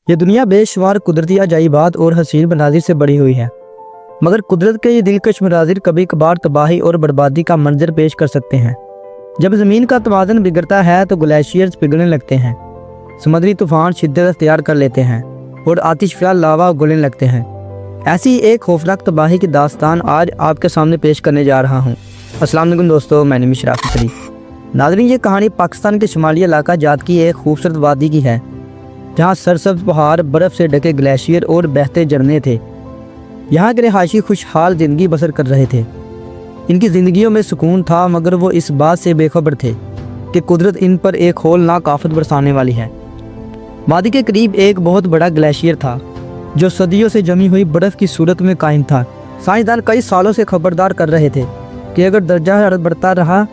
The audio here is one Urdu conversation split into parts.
یہ دنیا بے شمار قدرتی عجائبات اور حسین مناظر سے بڑی ہوئی ہے، مگر قدرت کے یہ دلکش مناظر کبھی کبھار تباہی اور بربادی کا منظر پیش کر سکتے ہیں۔ جب زمین کا توازن بگڑتا ہے تو گلیشیئرز پگھلنے لگتے ہیں، سمندری طوفان شدت اختیار کر لیتے ہیں اور آتش فشاں لاوا اگلنے لگتے ہیں۔ ایسی ایک خوفناک تباہی کی داستان آج آپ کے سامنے پیش کرنے جا رہا ہوں۔ السلام علیکم دوستو، میں نیم شرافت علی۔ ناظرین، یہ کہانی پاکستان کے شمالی علاقہ جات کی ایک خوبصورت وادی کی ہے، جہاں سرسبز پہاڑ، برف سے ڈھکے گلیشیئر اور بہتے جھرنے تھے۔ یہاں کے رہائشی خوشحال زندگی بسر کر رہے تھے۔ ان کی زندگیوں میں سکون تھا، مگر وہ اس بات سے بے خبر تھے کہ قدرت ان پر ایک ہولناک آفت برسانے والی ہے۔ وادی کے قریب ایک بہت بڑا گلیشیئر تھا، جو صدیوں سے جمی ہوئی برف کی صورت میں قائم تھا۔ سائنسدان کئی سالوں سے خبردار کر رہے تھے کہ اگر درجہ حرارت بڑھتا رہا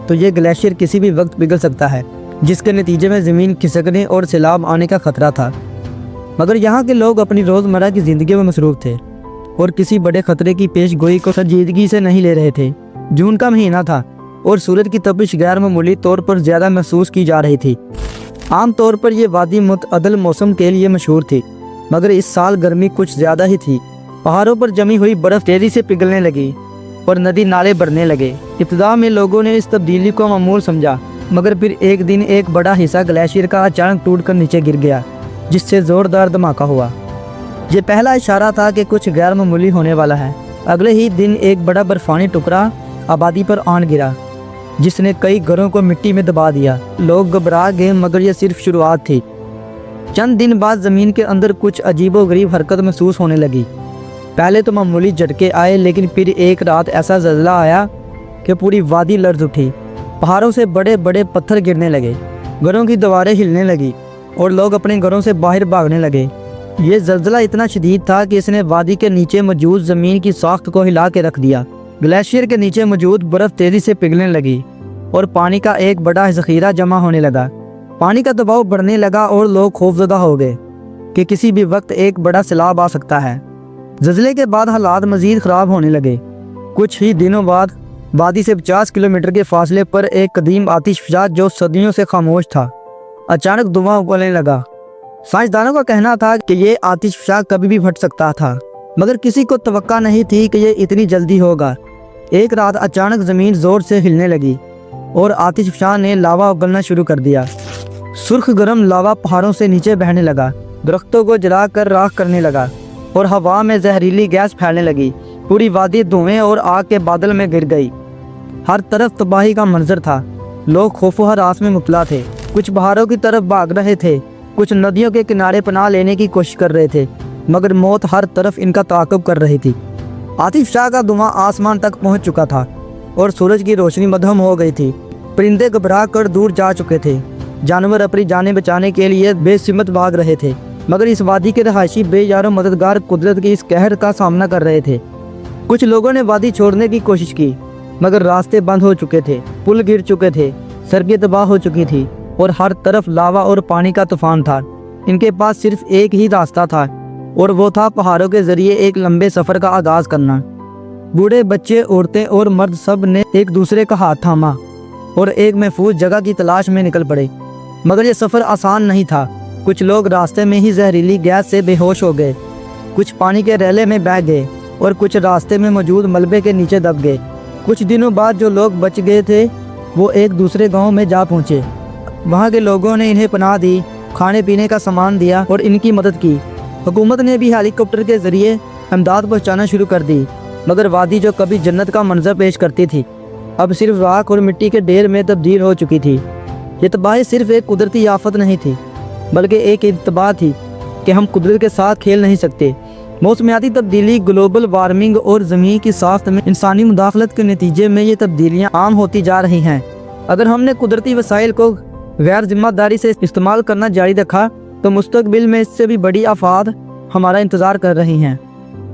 تو یہ گلیشیئر کسی بھی وقت پگھل سکتا ہے، جس کے نتیجے میں زمین کھسکنے اور سیلاب آنے کا خطرہ تھا۔ مگر یہاں کے لوگ اپنی روزمرہ کی زندگی میں مصروف تھے اور کسی بڑے خطرے کی پیش گوئی کو سنجیدگی سے نہیں لے رہے تھے۔ جون کا مہینہ تھا اور سورج کی تپش غیر معمولی طور پر زیادہ محسوس کی جا رہی تھی۔ عام طور پر یہ وادی معتدل موسم کے لیے مشہور تھی، مگر اس سال گرمی کچھ زیادہ ہی تھی۔ پہاڑوں پر جمی ہوئی برف تیزی سے پگھلنے لگی اور ندی نالے بھرنے لگے۔ ابتدا میں لوگوں نے اس تبدیلی کو معمول سمجھا، مگر پھر ایک دن ایک بڑا حصہ گلیشیئر کا اچانک ٹوٹ کر نیچے گر گیا، جس سے زوردار دھماکہ ہوا۔ یہ پہلا اشارہ تھا کہ کچھ غیر معمولی ہونے والا ہے۔ اگلے ہی دن ایک بڑا برفانی ٹکڑا آبادی پر آن گرا، جس نے کئی گھروں کو مٹی میں دبا دیا۔ لوگ گھبرا گئے، مگر یہ صرف شروعات تھی۔ چند دن بعد زمین کے اندر کچھ عجیب و غریب حرکت محسوس ہونے لگی۔ پہلے تو معمولی جھٹکے آئے، لیکن پھر ایک رات ایسا زلزلہ آیا کہ پوری وادی لرز اٹھی۔ پہاڑوں سے بڑے بڑے پتھر گرنے لگے، گھروں کی دیواریں ہلنے لگی اور لوگ اپنے گھروں سے باہر بھاگنے لگے۔ یہ زلزلہ اتنا شدید تھا کہ اس نے وادی کے نیچے موجود زمین کی ساخت کو ہلا کے رکھ دیا۔ گلیشیئر کے نیچے موجود برف تیزی سے پگھلنے لگی اور پانی کا ایک بڑا ذخیرہ جمع ہونے لگا۔ پانی کا دباؤ بڑھنے لگا اور لوگ خوفزدہ ہو گئے کہ کسی بھی وقت ایک بڑا سیلاب آ سکتا ہے۔ زلزلے کے بعد حالات مزید خراب ہونے لگے۔ کچھ ہی دنوں بعد وادی سے 50 کلومیٹر کے فاصلے پر ایک قدیم آتش فشاں جو صدیوں سے خاموش تھا، اچانک دھواں اگلنے لگا۔ سائنسدانوں کا کہنا تھا کہ یہ آتش فشاں کبھی بھی پھٹ سکتا تھا، مگر کسی کو توقع نہیں تھی کہ یہ اتنی جلدی ہوگا۔ ایک رات اچانک زمین زور سے ہلنے لگی اور آتش فشاں نے لاوا اگلنا شروع کر دیا۔ سرخ گرم لاوا پہاڑوں سے نیچے بہنے لگا، درختوں کو جلا کر راکھ کرنے لگا اور ہوا میں زہریلی گیس پھیلنے لگی۔ پوری وادی دھوئیں اور آگ کے بادل میں گر گئی۔ ہر طرف تباہی کا منظر تھا۔ لوگ خوف و ہراس میں مبتلا تھے۔ کچھ پہاڑوں کی طرف بھاگ رہے تھے، کچھ ندیوں کے کنارے پناہ لینے کی کوشش کر رہے تھے، مگر موت ہر طرف ان کا تعاقب کر رہی تھی۔ آتش فشاں کا دھواں آسمان تک پہنچ چکا تھا اور سورج کی روشنی مدھم ہو گئی تھی۔ پرندے گھبرا کر دور جا چکے تھے، جانور اپنی جانیں بچانے کے لیے بے سمت بھاگ رہے تھے، مگر اس وادی کے رہائشی بے یار و مددگار قدرت کی اس قہر کا سامنا کر رہے تھے۔ کچھ لوگوں نے وادی چھوڑنے کی کوشش کی، مگر راستے بند ہو چکے تھے، پل گر چکے تھے، سڑکیں تباہ ہو چکی تھی اور ہر طرف لاوا اور پانی کا طوفان تھا۔ ان کے پاس صرف ایک ہی راستہ تھا، اور وہ تھا پہاڑوں کے ذریعے ایک لمبے سفر کا آغاز کرنا۔ بوڑھے، بچے، عورتیں اور مرد سب نے ایک دوسرے کا ہاتھ تھاما اور ایک محفوظ جگہ کی تلاش میں نکل پڑے۔ مگر یہ سفر آسان نہیں تھا۔ کچھ لوگ راستے میں ہی زہریلی گیس سے بے ہوش ہو گئے، کچھ پانی کے ریلے میں بہہ گئے اور کچھ راستے میں موجود ملبے کے نیچے دب گئے۔ کچھ دنوں بعد جو لوگ بچ گئے تھے وہ ایک دوسرے گاؤں میں جا پہنچے۔ وہاں کے لوگوں نے انہیں پناہ دی، کھانے پینے کا سامان دیا اور ان کی مدد کی۔ حکومت نے بھی ہیلی کاپٹر کے ذریعے امداد پہنچانا شروع کر دی، مگر وادی جو کبھی جنت کا منظر پیش کرتی تھی، اب صرف راکھ اور مٹی کے ڈھیر میں تبدیل ہو چکی تھی۔ یہ تباہی صرف ایک قدرتی آفت نہیں تھی، بلکہ ایک انتباہ تھی کہ ہم قدرت کے ساتھ کھیل نہیں سکتے۔ موسمیاتی تبدیلی، گلوبل وارمنگ اور زمین کی ساخت میں انسانی مداخلت کے نتیجے میں یہ تبدیلیاں عام ہوتی جا رہی ہیں۔ اگر ہم نے قدرتی وسائل کو غیر ذمہ داری سے استعمال کرنا جاری رکھا تو مستقبل میں اس سے بھی بڑی آفات ہمارا انتظار کر رہی ہیں۔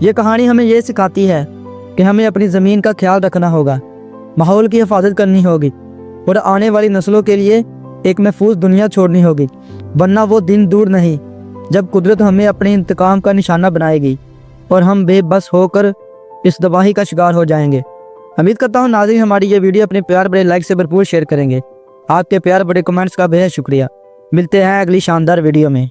یہ کہانی ہمیں یہ سکھاتی ہے کہ ہمیں اپنی زمین کا خیال رکھنا ہوگا، ماحول کی حفاظت کرنی ہوگی اور آنے والی نسلوں کے لیے ایک محفوظ دنیا چھوڑنی ہوگی، ورنہ وہ دن دور نہیں جب قدرت ہمیں اپنے انتقام کا نشانہ بنائے گی اور ہم بے بس ہو کر اس تباہی کا شکار ہو جائیں گے۔ امید کرتا ہوں ناظرین ہماری یہ ویڈیو اپنے پیار بڑے لائک سے بھرپور شیئر کریں گے۔ آپ کے پیار بڑے کمنٹس کا بے حد شکریہ۔ ملتے ہیں اگلی شاندار ویڈیو میں۔